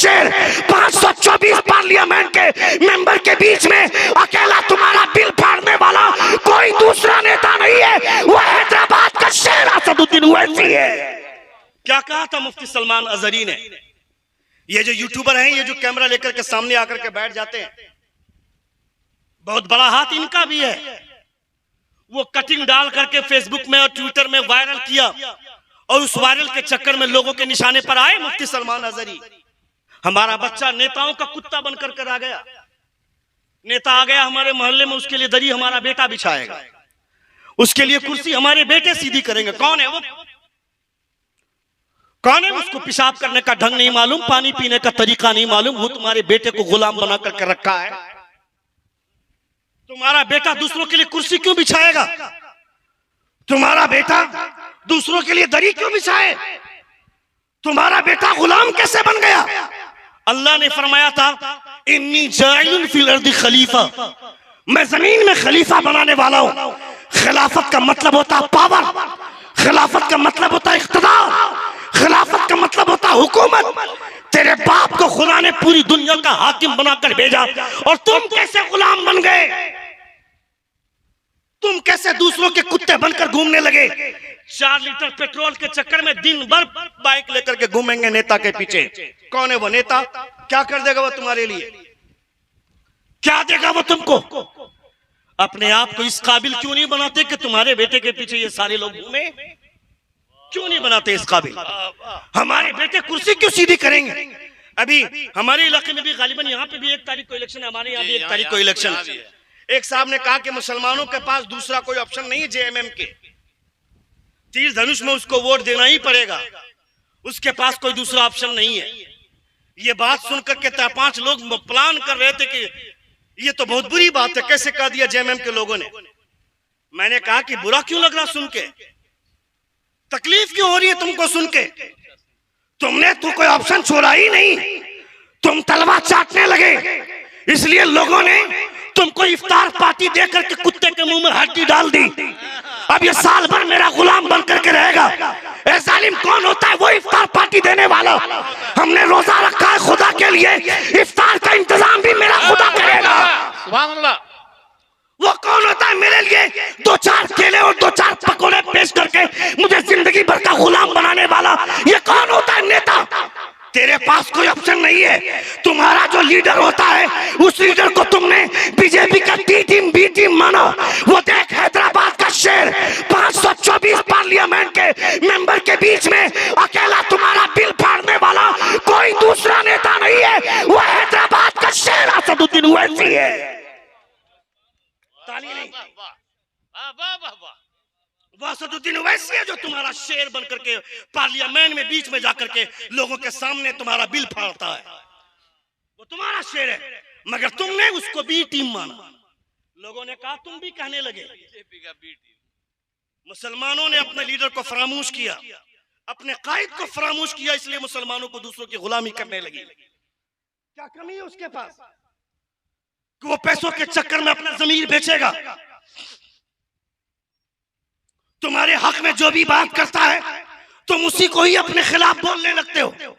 शेर 524 पार्लियामेंट के मेंबर के बीच में अकेला तुम्हारा बिल फाड़ने वाला कोई दूसरा नेता नहीं है, वो हैदराबाद का शेर असदुद्दीन ओवैसी है। क्या कहा था मुफ्ती सलमान अजहरी ने? ये जो यूट्यूबर हैं, ये जो कैमरा लेकर के सामने आकर के बैठ जाते हैं, बहुत बड़ा हाथ इनका भी है। वो कटिंग डाल करके फेसबुक में और ट्विटर में वायरल किया और उस वायरल के चक्कर में लोगों के निशाने पर आए मुफ्ती सलमान अजहरी। हमारा बच्चा नेताओं का कुत्ता बनकर कर आ गया, नेता आ गया हमारे मोहल्ले में, उसके लिए दरी हमारा बेटा बिछाएगा, उसके लिए कुर्सी हमारे बेटे सीधी करेंगे। कौन है वो? कौन है? उसको पेशाब करने का ढंग नहीं मालूम, पानी पीने का तरीका नहीं मालूम, वो तुम्हारे बेटे को गुलाम बना करके रखा है। तुम्हारा बेटा दूसरों के लिए कुर्सी क्यों बिछाएगा? तुम्हारा बेटा दूसरों के लिए दरी क्यों बिछाए? तुम्हारा बेटा गुलाम कैसे बन गया? अल्लाह ने फरमाया था इन्नी जाइलुन फिल अर्दी खलीफा, मैं जमीन में खलीफा बनाने वाला हूं। खिलाफत का मतलब होता है पावर, खिलाफत का मतलब होता है इख्तिदार, खिलाफत का मतलब होता है हुकूमत। तेरे बाप को खुदा ने पूरी दुनिया का हाकिम बनाकर भेजा और तुम कैसे गुलाम बन गए? तुम कैसे दूसरों के कुत्ते बनकर घूमने लगे? 4 लीटर पेट्रोल के चक्कर में दिन भर बाइक लेकर के घूमेंगे नेता के पीछे। कौन है वो नेता? क्या कर देगा वो तुम्हारे लिए? क्या देगा वो तुमको? अपने आप को इस काबिल क्यों नहीं बनाते कि तुम्हारे बेटे के पीछे ये सारे लोग घूमे? क्यों नहीं बनाते इस काबिल? हमारे बेटे कुर्सी क्यों सीधी करेंगे? अभी हमारे इलाके में भी गालिबन यहाँ पे भी 1 तारीख को इलेक्शन है, हमारे यहाँ भी 1 तारीख को इलेक्शन है। एक साहब ने कहा कि मुसलमानों के पास दूसरा कोई ऑप्शन नहीं है, जेएमएम के तीर धनुष में उसको वोट देना ही पड़ेगा, उसके पास कोई दूसरा ऑप्शन नहीं है। ये बात सुनकर के 5 लोग प्लान कर रहे थे कि ये तो बहुत बुरी बात है, कैसे कह दिया जेएमएम के लोगों ने। मैंने कहा कि बुरा क्यों लग रहा सुन के, तकलीफ क्यों हो रही है तुमको सुन के? तुमने तो कोई ऑप्शन छोड़ा ही नहीं, तुम तलवा चाटने लगे, इसलिए लोगों ने तुमको इफ्तार पार्टी देकर के कुत्ते के मुंह में हड्डी डाल दी। अब ये साल भर मेरा गुलाम बन करके रहेगा। ए जालिम कौन होता है? वो इफ्तार पार्टी देने वाला। हमने रोजा रखा है खुदा के लिए, इफ्तार का इंतजाम भी मेरा खुदा करेगा। सुभान अल्लाह। वो कौन होता है मेरे लिए 2-4 केले और 2-4 पकौड़े पेश करके मुझे जिंदगी भर का गुलाम बनाने वाला? ये कौन होता है नेता? तेरे पास कोई ऑप्शन नहीं है। तुम्हारा जो लीडर होता है उस लीडर को तुमने बीजेपी का टी टीम बी टीम माना। वो देख हैदराबाद का शेर 524 पार्लियामेंट के मेंबर के बीच में अकेला तुम्हारा बिल फाड़ने वाला कोई दूसरा नेता नहीं है, वो हैदराबाद का शेर असदुद्दीन ओवैसी है। ताली नहीं, वो असदुद्दीन ओवैसी है जो तुम्हारा शेर बनकर के पार्लियामेंट में बीच में जाकर के लोगों के सामने तुम्हारा बिल फाड़ता है। वो तुम्हारा शेर है, मगर तुमने उसको बी टीम माना। लोगों ने कहा, तुम भी कहने लगे। मुसलमानों ने अपने लीडर को फरामोश किया, अपने कायद को फरामोश किया, इसलिए मुसलमानों को दूसरों की गुलामी करने लगी। क्या कमी है उसके पास कि वो पैसों के चक्कर में अपना जमीर बेचेगा? तुम्हारे हक में जो भी बात करता है तुम उसी को ही अपने खिलाफ बोलने लगते हो,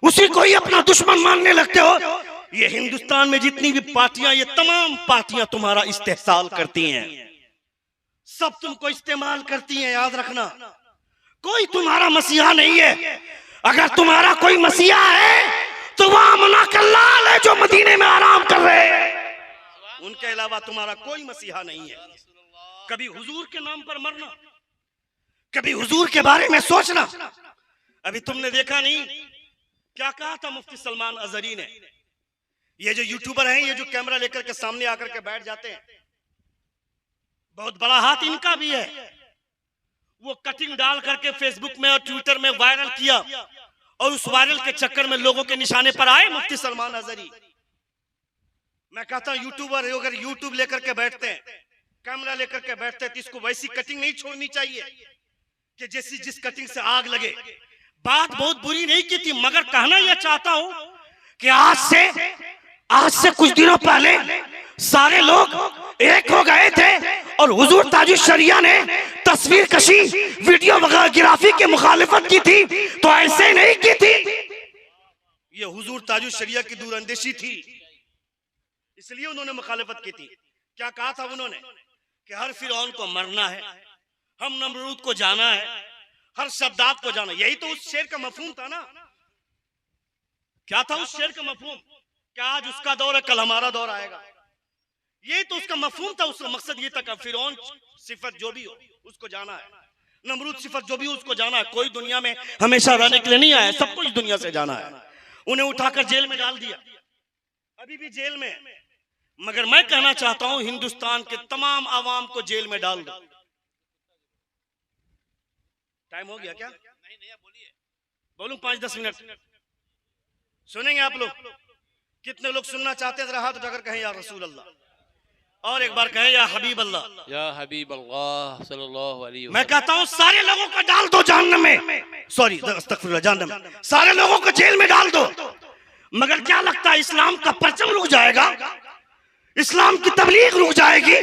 उसी को ही अपना दुश्मन मानने लगते हो। ये हिंदुस्तान में जितनी भी पार्टियां, ये तमाम पार्टियां तुम्हारा इस्तेहसाल करती हैं, सब तुमको इस्तेमाल करती हैं। याद रखना, कोई तुम्हारा मसीहा नहीं है। अगर तुम्हारा कोई मसीहा है तो वह आमना का लाल है जो मदीने में आराम कर रहे हैं, उनके अलावा तुम्हारा कोई मसीहा नहीं है। कभी हुजूर के नाम पर मरना, कभी हुजूर के बारे में सोचना। अभी तुमने देखा नहीं क्या कहा था मुफ्ती सलमान अजहरी ने? ये जो यूट्यूबर हैं, ये जो कैमरा लेकर के सामने आकर के बैठ जाते हैं, बहुत बड़ा हाथ इनका भी है। वो कटिंग डाल करके फेसबुक में और ट्विटर में वायरल किया और उस वायरल के चक्कर में लोगों के निशाने पर आए मुफ्ती सलमान अजहरी। मैं कहता हूं यूट्यूबर अगर यूट्यूब लेकर के बैठते हैं, कैमरा लेकर के बैठते हैं, तो इसको वैसी कटिंग नहीं छोड़नी चाहिए कि जैसी जिस कटिंग से आग लगे। बात बहुत बुरी नहीं की थी, मगर कहना यह चाहता हूं कि आज से कुछ दिनों पहले सारे लोग एक हो गए थे और हुजूर ताजुल शरिया ने तस्वीर कशी, वीडियो वगैरह की मुखालिफत की थी, तो ऐसे नहीं की थी। ये हुजूर ताजुल शरिया की दूरअंदेशी थी, इसलिए उन्होंने मुखालिफत की थी। क्या कहा था उन्होंने कि हर फिरौन को मरना है, हम नमरूद को जाना है, हर शद्दाद को जाना। यही तो उस शेर का मफहूम था ना। क्या था उस शेर का मफहूम? क्या आज उसका दौर है, कल हमारा दौर आएगा। यही तो उसका मफहूम था, उसका मकसद ये था कि फिरौन सिफत जो भी हो उसको जाना है, नमरूद सिफत जो भी हो उसको जाना है। कोई दुनिया में हमेशा रहने के लिए नहीं आया, सबको इस दुनिया से जाना है। उन्हें उठाकर जेल में डाल दिया, अभी भी जेल में। मगर मैं कहना चाहता हूं हिंदुस्तान के तमाम आवाम को जेल में डाल दो। टाइम हो गया क्या? नहीं, बोलिए। बोलूं 5-10 मिनट सुनेंगे आप लोग? कितने लोग सुनना चाहते हैं? जरा हाथ उठाकर कहें या रसूल अल्लाह, और एक बार कहें या हबीब अल्लाह। या हबीब अल्लाह सल्लल्लाहु अलैहि वसल्लम। मैं कहता हूं सारे लोगों को डाल दो जहन्नम में, सॉरी अस्तगफिरुल्लाह, जहन्नम में सारे लोगों को जेल में डाल दो। मगर क्या लगता है इस्लाम का परचम रुक जाएगा? इस्लाम की तबलीग रुक जाएगी?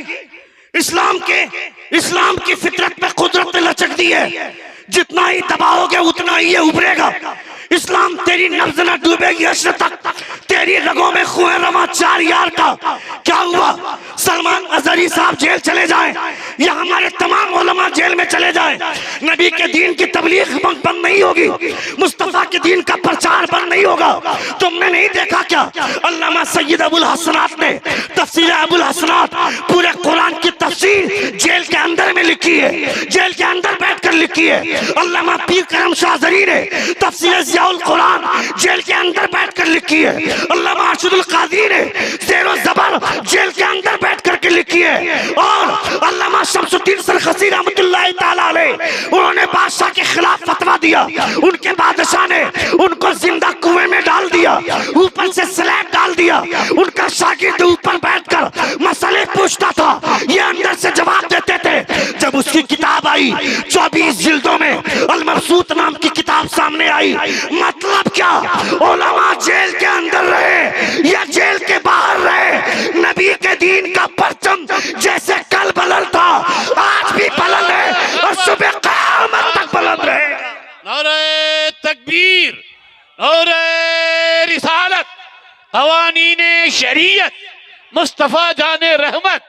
इस्लाम की फितरत पे कुदरत ने लचक दी है, जितना ही दबाओगे उतना ही ये उभरेगा। इस्लाम तेरी नब्ज न डूबेगी अशर तक, तेरी रगों में खून रवा 4 यार का। क्या हुआ? सलमान अजहरी साहब जेल चले जाएं या हमारे तमाम उलमा जेल में चले जाएं, नबी के दीन की तबलीग बंद नहीं होगी, मुस्तफा के दीन का प्रचार बंद नहीं होगा। तुमने नहीं देखा क्या? अल्लामा सैयद अबुल हसनात ने तफसीर अबुल हसनात पूरे कुरान की तफसीर जेल के अंदर में लिखी है, जेल के अंदर बैठकर लिखी है। अल्लामा पीर करम शाह ज़री ने तफसीर ज़ियाउल कुरान जेल के अंदर बैठकर लिखी है। अल्लामा अरशदुल कादरी ने ज़ेरो ज़बर जेल के अंदर बैठ करके लिखी है। और अल्लामा शमसुद्दीन सरखसी रहमतुल्लाह ताला अलैह, उन्होंने बादशाह के खिलाफ फतवा दिया। उनके बादशाह ने उनको जिंदा कुएं में डाल दिया, ऊपर से स्लैब डाल दिया। उनका शागिर्द ऊपर बैठकर मसले पूछता था, ये अंदर से जवाब देते थे। जब उसकी किताब आई 24 जिल्दों में, अल मबसूत नाम की किताब सामने आई। मतलब क्या? उलमा जेल के अंदर रहे या जेल के बाहर रहे, नबी के दीन का परचम जैसे कल बुलंद था आज भी बुलंद है और सुबह क़यामत तक बुलंद रहेगा। नारे तकबीर, नारे रिसालत, क़वानीने शरीयत, मुस्तफा जाने रहमत।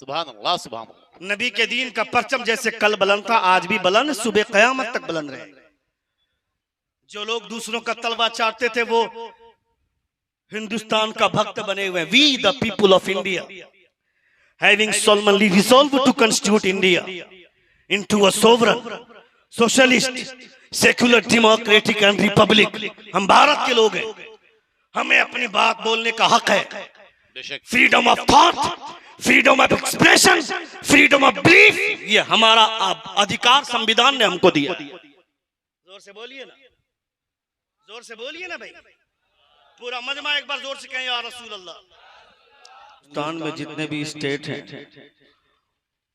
सुभान अल्लाह, सुभान अल्लाह। नबी के दीन का परचम जैसे कल बुलंद था आज भी बुलंद, सुबह क़यामत तक बुलंद रहेगा। जो लोग दूसरों का तलवा चाटते थे वो हिंदुस्तान का भक्त बने हुए। We the people of India having solemnly resolved to constitute India into a sovereign, socialist, secular, democratic and republic। हम भारत के लोग हैं, हमें अपनी बात बोलने का हक है। Freedom of thought, freedom of expression, freedom of belief, ये हमारा अधिकार संविधान ने हमको दिया। जोर से बोलिए ना, जोर से बोलिए ना भाई, पूरा मजमा एक बार जोर से कहें या रसूल अल्लाह। हिंदुस्तान में जितने भी स्टेट हैं,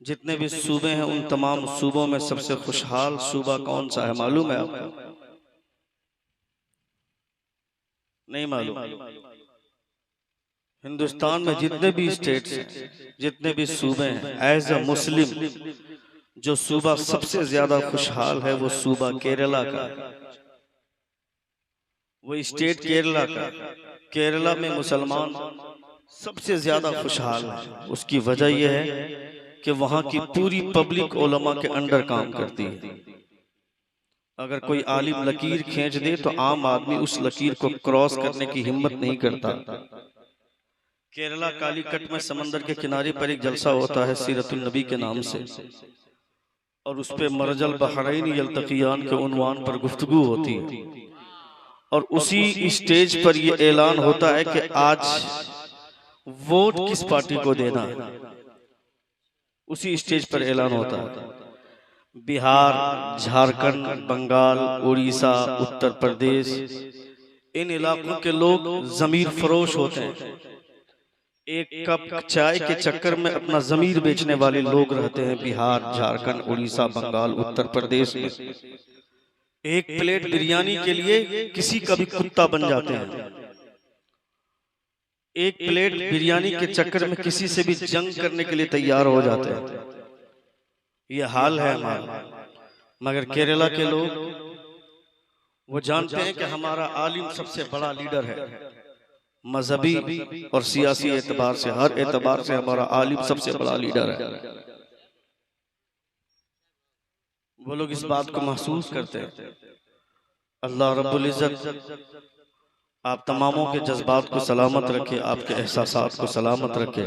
जितने भी सूबे हैं, उन तमाम सूबों में सबसे खुशहाल सूबा कौन सा है मालूम है आपको? नहीं मालूम? हिंदुस्तान में जितने भी स्टेट्स हैं, जितने भी सूबे हैं, एज अ मुस्लिम जो सूबा सबसे ज्यादा खुशहाल है वो सूबा केरला का है। वो स्टेट केरला का, केरला में मुसलमान सबसे ज्यादा खुशहाल है। उसकी वजह यह है कि वहां की पूरी पब्लिक उलमा के अंडर काम करती है। अगर कोई आलिम लकीर खींच दे तो आम आदमी उस लकीर को क्रॉस करने की हिम्मत नहीं करता। केरला कालीकट में समंदर के किनारे पर एक जलसा होता है सीरतुल नबी के नाम से, और उस पे मरजल बहरैन यल्तक़ियान के उन्वान पर गुफ्तगू होती है। और उसी स्टेज पर यह ऐलान होता है कि आज वोट किस पार्टी को देना है। उसी स्टेज पर ऐलान होता है। बिहार, झारखंड, बंगाल, उड़ीसा, उत्तर प्रदेश, इन इलाकों के लोग जमीर फरोश होते हैं। एक कप चाय के चक्कर में अपना जमीर बेचने वाले लोग रहते हैं बिहार, झारखंड, उड़ीसा, बंगाल, उत्तर प्रदेश में। एक प्लेट बिरयानी के लिए किसी का भी कुत्ता बन जाते हैं। एक प्लेट बिरयानी के चक्कर में किसी से भी जंग करने के लिए तैयार हो जाते हैं। ये हाल है हमारा। मगर केरला के लोग वो जानते हैं कि हमारा आलिम सबसे बड़ा लीडर है, मजहबी और सियासी एतबार से, हर एतबार से हमारा आलिम सबसे बड़ा लीडर है। वो लोग इस बात को महसूस करते हैं। अल्लाह रब्बुल इज्जत आप तमामों के जज्बात को सलामत रखे, आपके एहसासात को सलामत रखे।